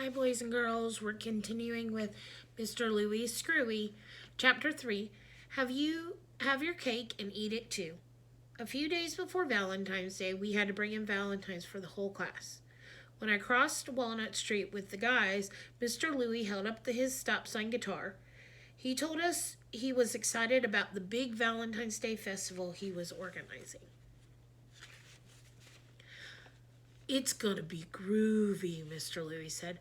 Hi, boys and girls. We're continuing with Mr. Louie Screwy. Chapter 3. Have your cake and eat it too. A few days before Valentine's Day, we had to bring in Valentines for the whole class. When I crossed Walnut Street with the guys, Mr. Louie held up his stop sign guitar. He told us he was excited about the big Valentine's Day festival he was organizing. It's gonna be groovy, Mr. Louie said.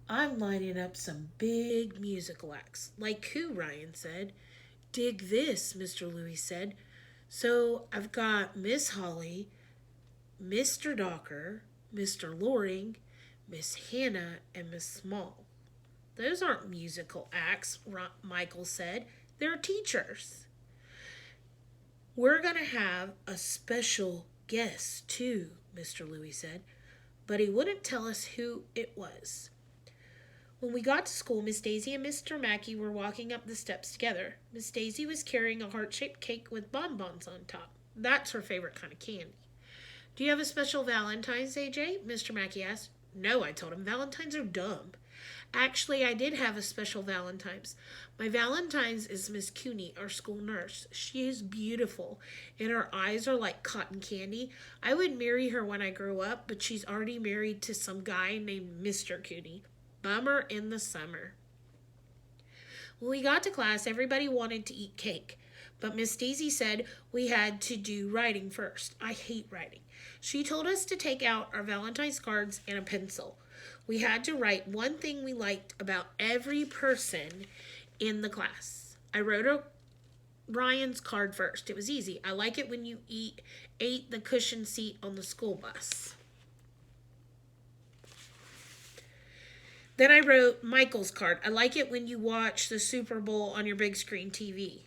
I'm lining up some big musical acts. Like who? Ryan said. Dig this, Mr. Louie said. So I've got Miss Holly, Mr. Docker, Mr. Loring, Miss Hannah, and Miss Small. Those aren't musical acts, Michael said. They're teachers. We're going to have a special guest, too, Mr. Louie said. But he wouldn't tell us who it was. When we got to school, Miss Daisy and Mr. Mackey were walking up the steps together. Miss Daisy was carrying a heart-shaped cake with bonbons on top. That's her favorite kind of candy. Do you have a special Valentine's Day, Jay? Mr. Mackey asked. No, I told him. Valentines are dumb. Actually, I did have a special Valentine's. My Valentine's is Miss Cooney, our school nurse. She is beautiful, and her eyes are like cotton candy. I would marry her when I grow up, but she's already married to some guy named Mr. Cooney. Bummer in the summer. When we got to class, everybody wanted to eat cake, but Miss Daisy said we had to do writing first. I hate writing. She told us to take out our Valentine's cards and a pencil. We had to write one thing we liked about every person in the class. I wrote Ryan's card first. It was easy. I like it when you ate the cushion seat on the school bus. Then I wrote Michael's card. I like it when you watch the Super Bowl on your big screen TV.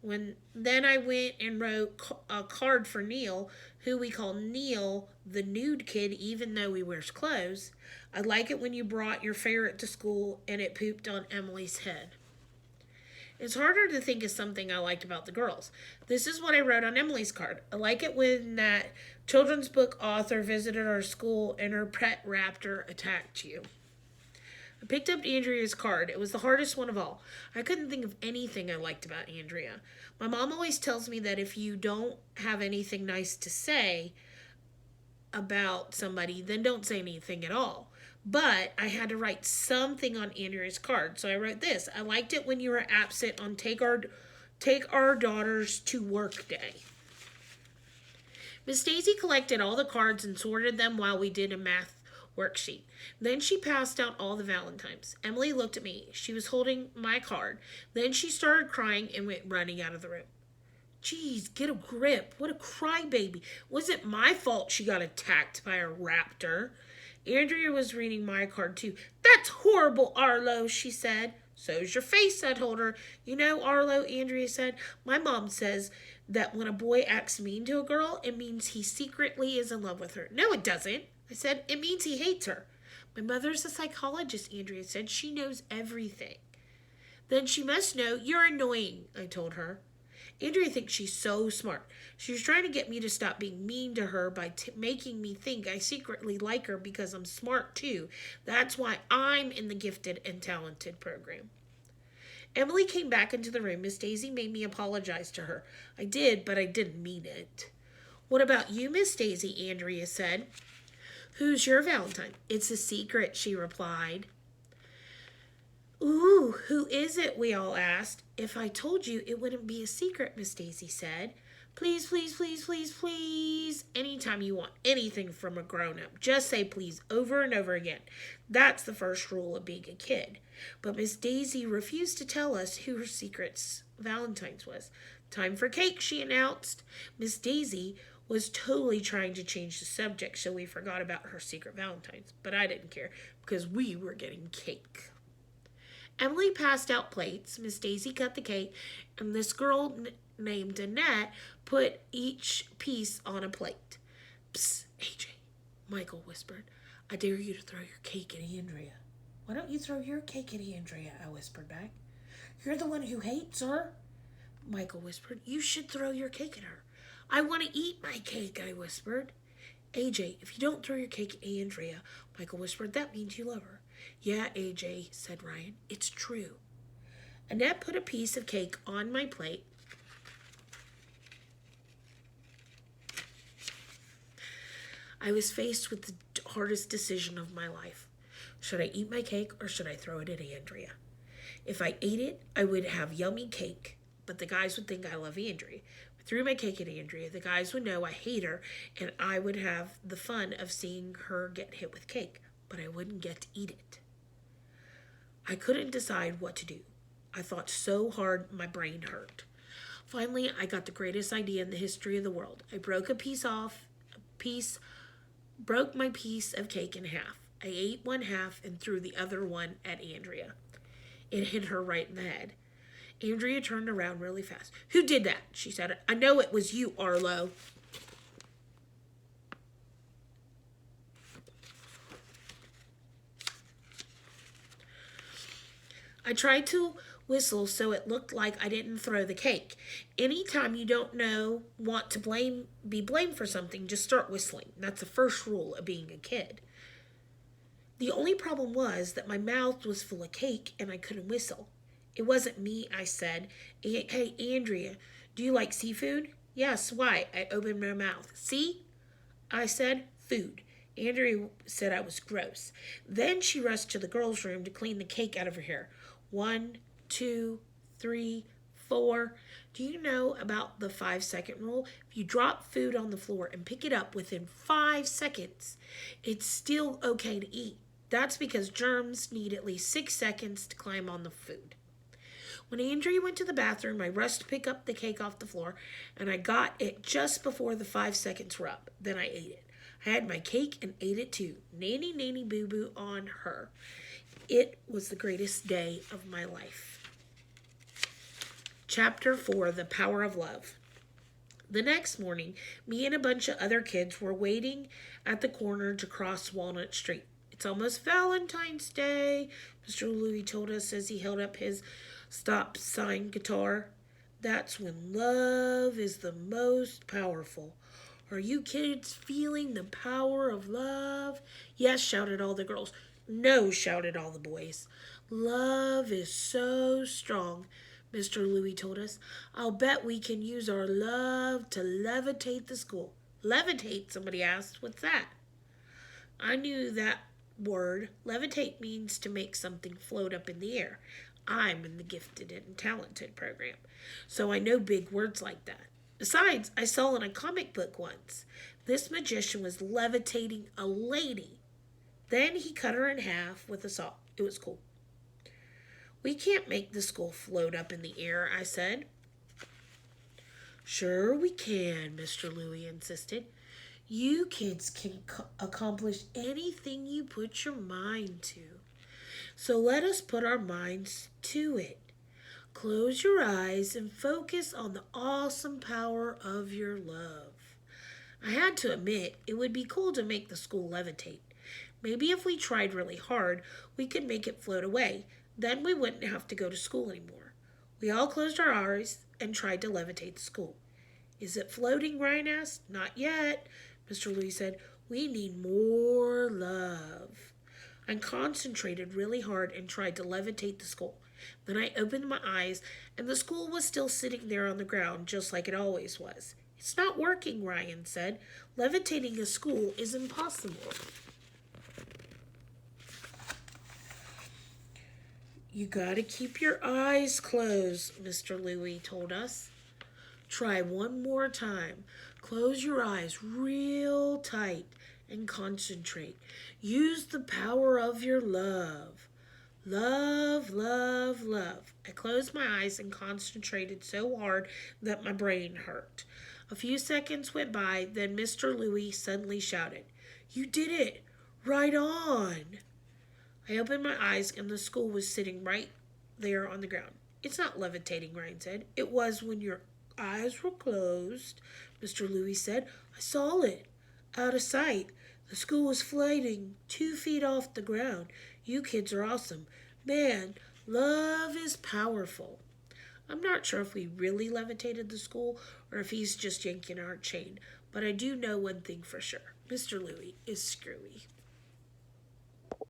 Then I went and wrote a card for Neil, who we call Neil, the nude kid, even though he wears clothes. I like it when you brought your ferret to school and it pooped on Emily's head. It's harder to think of something I liked about the girls. This is what I wrote on Emily's card. I like it when that children's book author visited our school and her pet raptor attacked you. I picked up Andrea's card. It was the hardest one of all. I couldn't think of anything I liked about Andrea. My mom always tells me that if you don't have anything nice to say about somebody, then don't say anything at all. But I had to write something on Andrea's card, so I wrote this. I liked it when you were absent on Take Our Daughters to Work Day. Miss Daisy collected all the cards and sorted them while we did a math worksheet. Then she passed out all the Valentines. Emily looked at me. She was holding my card. Then she started crying and went running out of the room. Geez, get a grip. What a crybaby. Was it my fault she got attacked by a raptor? Andrea was reading my card too. That's horrible, Arlo, she said. So's your face, I told her. You know, Arlo, Andrea said, my mom says that when a boy acts mean to a girl, it means he secretly is in love with her. No, it doesn't. I said, it means he hates her. My mother's a psychologist, Andrea said. She knows everything. Then she must know you're annoying, I told her. Andrea thinks she's so smart. She was trying to get me to stop being mean to her by making me think I secretly like her because I'm smart too. That's why I'm in the gifted and talented program. Emily came back into the room. Miss Daisy made me apologize to her. I did, but I didn't mean it. What about you, Miss Daisy? Andrea said. Who's your Valentine? It's a secret, she replied. Ooh, who is it? We all asked. If I told you, it wouldn't be a secret, Miss Daisy said. Please, please, please, please, please. Anytime you want anything from a grown-up, just say please over and over again. That's the first rule of being a kid. But Miss Daisy refused to tell us who her secret's Valentine's was. Time for cake, she announced. Miss Daisy was totally trying to change the subject, so we forgot about her secret Valentine's. But I didn't care, because we were getting cake. Emily passed out plates. Miss Daisy cut the cake, and this girl named Annette put each piece on a plate. Psst, AJ, Michael whispered. I dare you to throw your cake at Andrea. Why don't you throw your cake at Andrea? I whispered back. You're the one who hates her, Michael whispered. You should throw your cake at her. I want to eat my cake, I whispered. AJ, if you don't throw your cake at Andrea, Michael whispered, that means you love her. Yeah, AJ, said Ryan, it's true. Annette put a piece of cake on my plate. I was faced with the hardest decision of my life. Should I eat my cake or should I throw it at Andrea? If I ate it, I would have yummy cake, but the guys would think I love Andrea. If I threw my cake at Andrea, the guys would know I hate her, and I would have the fun of seeing her get hit with cake, but I wouldn't get to eat it. I couldn't decide what to do. I thought so hard my brain hurt. Finally, I got the greatest idea in the history of the world. I broke my piece of cake in half. I ate one half and threw the other one at Andrea. It hit her right in the head. Andrea turned around really fast. Who did that? She said. I know it was you, Arlo. I tried to whistle so it looked like I didn't throw the cake. Anytime you don't want to be blamed for something, just start whistling. That's the first rule of being a kid. The only problem was that my mouth was full of cake and I couldn't whistle. It wasn't me, I said. Hey, Andrea, do you like seafood? Yes, why? I opened my mouth. See? I said, food. Andrea said I was gross. Then she rushed to the girls' room to clean the cake out of her hair. 1, 2, 3, 4. Do you know about the 5-second rule? If you drop food on the floor and pick it up within 5 seconds, it's still okay to eat. That's because germs need at least 6 seconds to climb on the food. When Andrea went to the bathroom, I rushed to pick up the cake off the floor, and I got it just before the 5 seconds were up. Then I ate it. I had my cake and ate it too. Nanny, nanny, boo-boo on her. It was the greatest day of my life. Chapter 4, The Power of Love. The next morning, me and a bunch of other kids were waiting at the corner to cross Walnut Street. It's almost Valentine's Day, Mr. Louie told us as he held up his stop sign guitar. That's when love is the most powerful. Are you kids feeling the power of love? Yes, shouted all the girls. No, shouted all the boys. Love is so strong, Mr. Louie told us. I'll bet we can use our love to levitate the school. Levitate, somebody asked. What's that? I knew that word. Levitate means to make something float up in the air. I'm in the gifted and talented program, so I know big words like that. Besides, I saw in a comic book once. This magician was levitating a lady. Then he cut her in half with a saw. It was cool. We can't make the school float up in the air, I said. Sure we can, Mr. Louie insisted. You kids can accomplish anything you put your mind to. So let us put our minds to it. Close your eyes and focus on the awesome power of your love. I had to admit, it would be cool to make the school levitate. Maybe if we tried really hard, we could make it float away. Then we wouldn't have to go to school anymore. We all closed our eyes and tried to levitate the school. Is it floating, Ryan asked. Not yet, Mr. Louie said. We need more love. I concentrated really hard and tried to levitate the school. Then I opened my eyes, and the school was still sitting there on the ground, just like it always was. It's not working, Ryan said. Levitating a school is impossible. You gotta keep your eyes closed, Mr. Louie told us. Try one more time. Close your eyes real tight and concentrate. Use the power of your love. Love, love, love. I closed my eyes and concentrated so hard that my brain hurt. A few seconds went by, then Mr. Louie suddenly shouted, You did it! Right on! I opened my eyes and the school was sitting right there on the ground. It's not levitating, Ryan said. It was when your eyes were closed, Mr. Louie said. I saw it. Out of sight. The school was floating 2 feet off the ground. You kids are awesome. Man, love is powerful. I'm not sure if we really levitated the school or if he's just yanking our chain, but I do know one thing for sure. Mr. Louie is Screwy.